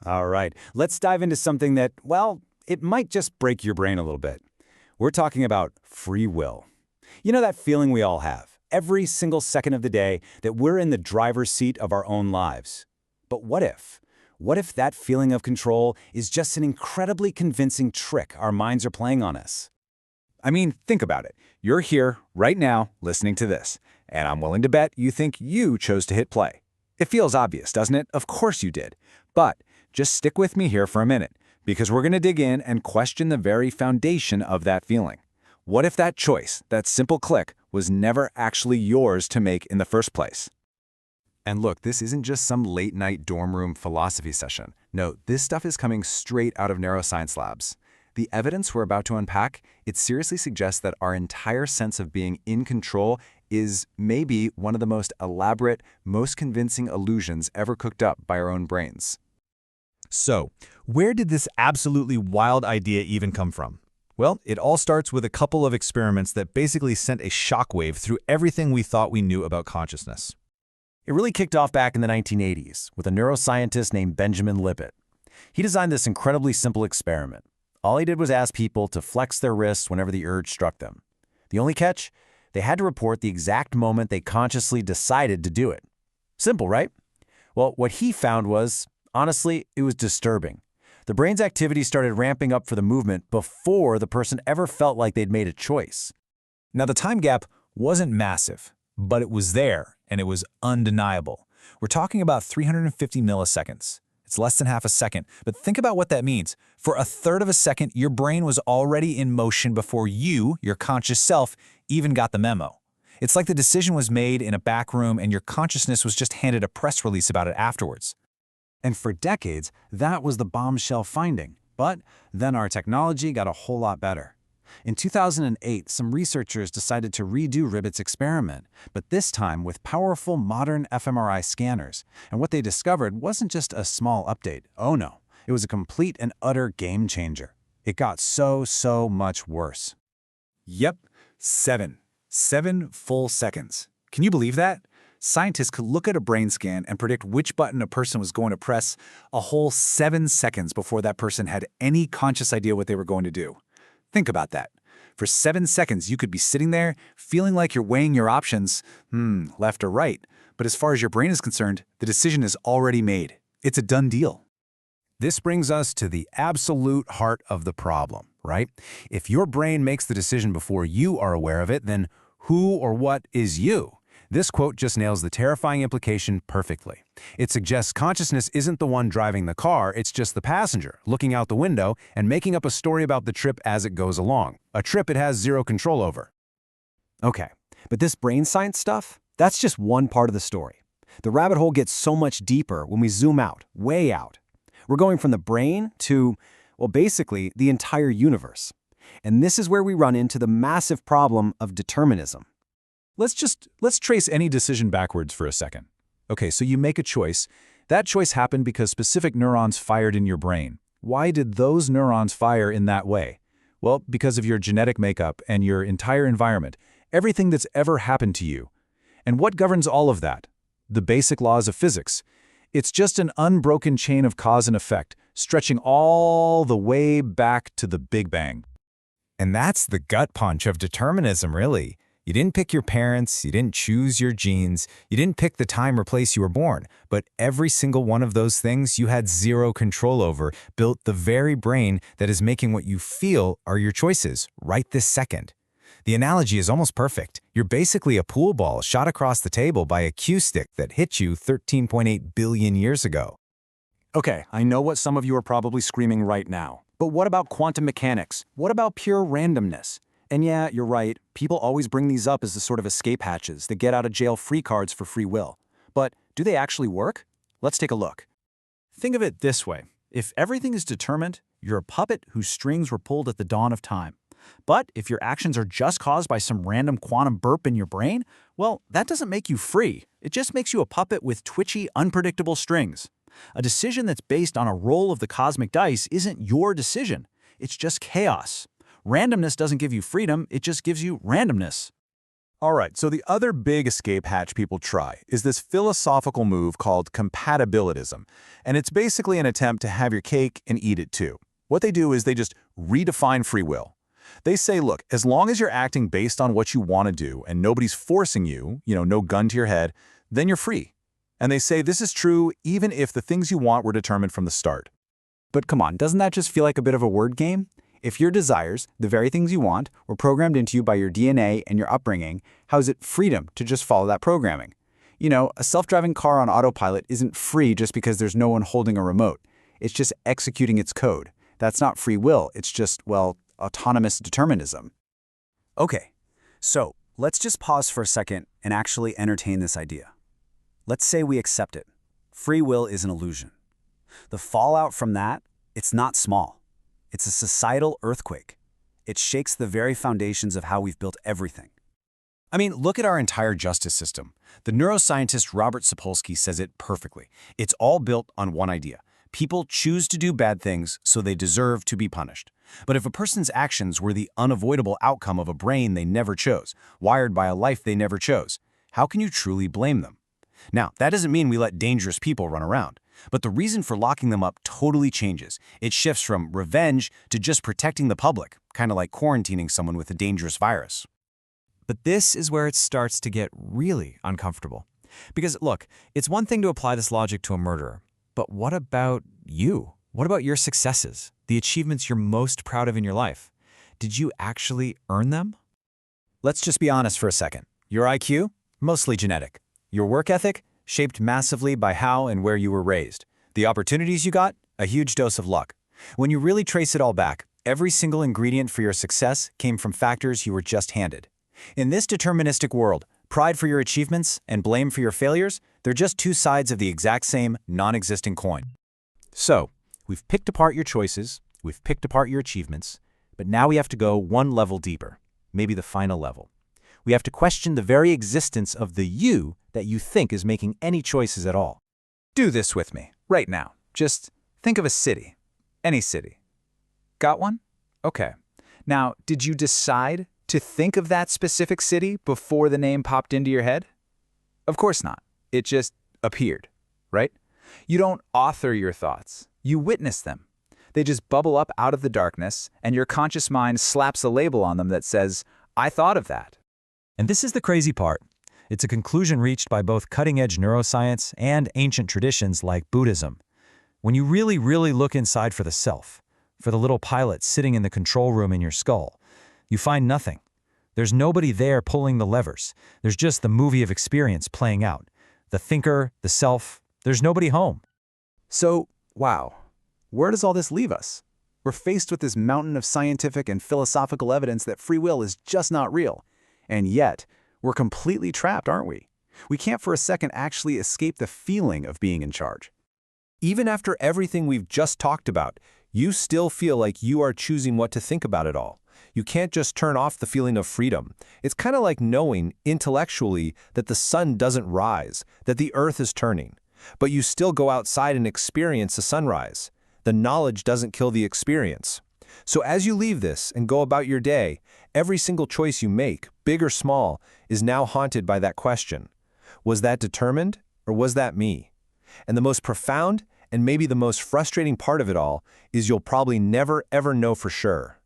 All right, let's dive into something that, well, it might just break your brain a little bit. We're talking about free will. You know that feeling we all have, every single second of the day, that we're in the driver's seat of our own lives. But what if? What if that feeling of control is just an incredibly convincing trick our minds are playing on us? I mean, think about it. You're here, right now, listening to this, and I'm willing to bet you think you chose to hit play. It feels obvious, doesn't it? Of course you did. But just stick with me here for a minute, because we're going to dig in and question the very foundation of that feeling. What if that choice, that simple click, was never actually yours to make in the first place? And look, this isn't just some late-night dorm room philosophy session. No, this stuff is coming straight out of neuroscience labs. The evidence we're about to unpack, it seriously suggests that our entire sense of being in control is maybe one of the most elaborate, most convincing illusions ever cooked up by our own brains. So, where did this absolutely wild idea even come from? Well, it all starts with a couple of experiments that basically sent a shockwave through everything we thought we knew about consciousness. It really kicked off back in the 1980s with a neuroscientist named Benjamin Libet. He designed this incredibly simple experiment. All he did was ask people to flex their wrists whenever the urge struck them. The only catch? They had to report the exact moment they consciously decided to do it. Simple, right? Well, what he found was, honestly, it was disturbing. The brain's activity started ramping up for the movement before the person ever felt like they'd made a choice. Now, the time gap wasn't massive, but it was there, and it was undeniable. We're talking about 350 milliseconds. It's less than half a second, but think about what that means. For a third of a second, your brain was already in motion before you, your conscious self, even got the memo. It's like the decision was made in a back room and your consciousness was just handed a press release about it afterwards. And for decades, that was the bombshell finding. But then our technology got a whole lot better. In 2008, some researchers decided to redo Libet's experiment, but this time with powerful modern fMRI scanners. And what they discovered wasn't just a small update. Oh no, it was a complete and utter game changer. It got so much worse. Yep, 7 full seconds. Can you believe that? Scientists could look at a brain scan and predict which button a person was going to press a whole 7 seconds before that person had any conscious idea what they were going to do. Think about that. For 7 seconds, you could be sitting there feeling like you're weighing your options, left or right. But as far as your brain is concerned, the decision is already made. It's a done deal. This brings us to the absolute heart of the problem, right? If your brain makes the decision before you are aware of it, then who or what is you? This quote just nails the terrifying implication perfectly. It suggests consciousness isn't the one driving the car, it's just the passenger, looking out the window and making up a story about the trip as it goes along. A trip it has zero control over. Okay, but this brain science stuff, that's just one part of the story. The rabbit hole gets so much deeper when we zoom out, way out. We're going from the brain to, well, basically the entire universe. And this is where we run into the massive problem of determinism. Let's trace any decision backwards for a second. Okay, so you make a choice. That choice happened because specific neurons fired in your brain. Why did those neurons fire in that way? Well, because of your genetic makeup and your entire environment, everything that's ever happened to you. And what governs all of that? The basic laws of physics. It's just an unbroken chain of cause and effect, stretching all the way back to the Big Bang. And that's the gut punch of determinism, really. You didn't pick your parents, you didn't choose your genes, you didn't pick the time or place you were born, but every single one of those things you had zero control over built the very brain that is making what you feel are your choices right this second. The analogy is almost perfect. You're basically a pool ball shot across the table by a cue stick that hit you 13.8 billion years ago. Okay, I know what some of you are probably screaming right now. But what about quantum mechanics? What about pure randomness? And yeah, you're right, people always bring these up as the sort of escape hatches, the get-out-of-jail-free cards for free will. But do they actually work? Let's take a look. Think of it this way. If everything is determined, you're a puppet whose strings were pulled at the dawn of time. But if your actions are just caused by some random quantum burp in your brain, well, that doesn't make you free. It just makes you a puppet with twitchy, unpredictable strings. A decision that's based on a roll of the cosmic dice isn't your decision. It's just chaos. Randomness doesn't give you freedom, it just gives you randomness. All right, so the other big escape hatch people try is this philosophical move called compatibilism, and it's basically an attempt to have your cake and eat it too. What they do is they just redefine free will. They say, look, as long as you're acting based on what you want to do and nobody's forcing you, no gun to your head, then you're free. And they say this is true even if the things you want were determined from the start. But come on, doesn't that just feel like a bit of a word game? If your desires, the very things you want, were programmed into you by your DNA and your upbringing, how is it freedom to just follow that programming? A self-driving car on autopilot isn't free just because there's no one holding a remote. It's just executing its code. That's not free will, it's just, autonomous determinism. Okay, so let's just pause for a second and actually entertain this idea. Let's say we accept it. Free will is an illusion. The fallout from that, it's not small. It's a societal earthquake. It shakes the very foundations of how we've built everything. I mean, look at our entire justice system. The neuroscientist Robert Sapolsky says it perfectly. It's all built on one idea. People choose to do bad things, so they deserve to be punished. But if a person's actions were the unavoidable outcome of a brain they never chose, wired by a life they never chose, how can you truly blame them? Now, that doesn't mean we let dangerous people run around. But the reason for locking them up totally changes. It shifts from revenge to just protecting the public, kind of like quarantining someone with a dangerous virus. But this is where it starts to get really uncomfortable. Because look, it's one thing to apply this logic to a murderer, but what about you? What about your successes, the achievements you're most proud of in your life? Did you actually earn them? Let's just be honest for a second. Your IQ? Mostly genetic. Your work ethic? Shaped massively by how and where you were raised. The opportunities you got? A huge dose of luck. When you really trace it all back, every single ingredient for your success came from factors you were just handed. In this deterministic world, pride for your achievements and blame for your failures, they're just two sides of the exact same non-existent coin. So, we've picked apart your choices, we've picked apart your achievements, but now we have to go one level deeper, maybe the final level. We have to question the very existence of the you that you think is making any choices at all. Do this with me, right now. Just think of a city. Any city. Got one? Okay. Now, did you decide to think of that specific city before the name popped into your head? Of course not. It just appeared, right? You don't author your thoughts. You witness them. They just bubble up out of the darkness, and your conscious mind slaps a label on them that says, I thought of that. And this is the crazy part. It's a conclusion reached by both cutting-edge neuroscience and ancient traditions like Buddhism. When you really look inside for the self, for the little pilot sitting in the control room in your skull, you find nothing. There's nobody there pulling the levers. There's just the movie of experience playing out. The thinker, the self, there's nobody home. So, wow, where does all this leave us? We're faced with this mountain of scientific and philosophical evidence that free will is just not real. And yet, we're completely trapped, aren't we? We can't for a second actually escape the feeling of being in charge. Even after everything we've just talked about, you still feel like you are choosing what to think about it all. You can't just turn off the feeling of freedom. It's kind of like knowing, intellectually, that the sun doesn't rise, that the earth is turning. But you still go outside and experience the sunrise. The knowledge doesn't kill the experience. So as you leave this and go about your day, every single choice you make, big or small, is now haunted by that question. Was that determined, or was that me? And the most profound, and maybe the most frustrating part of it all, is you'll probably never ever know for sure.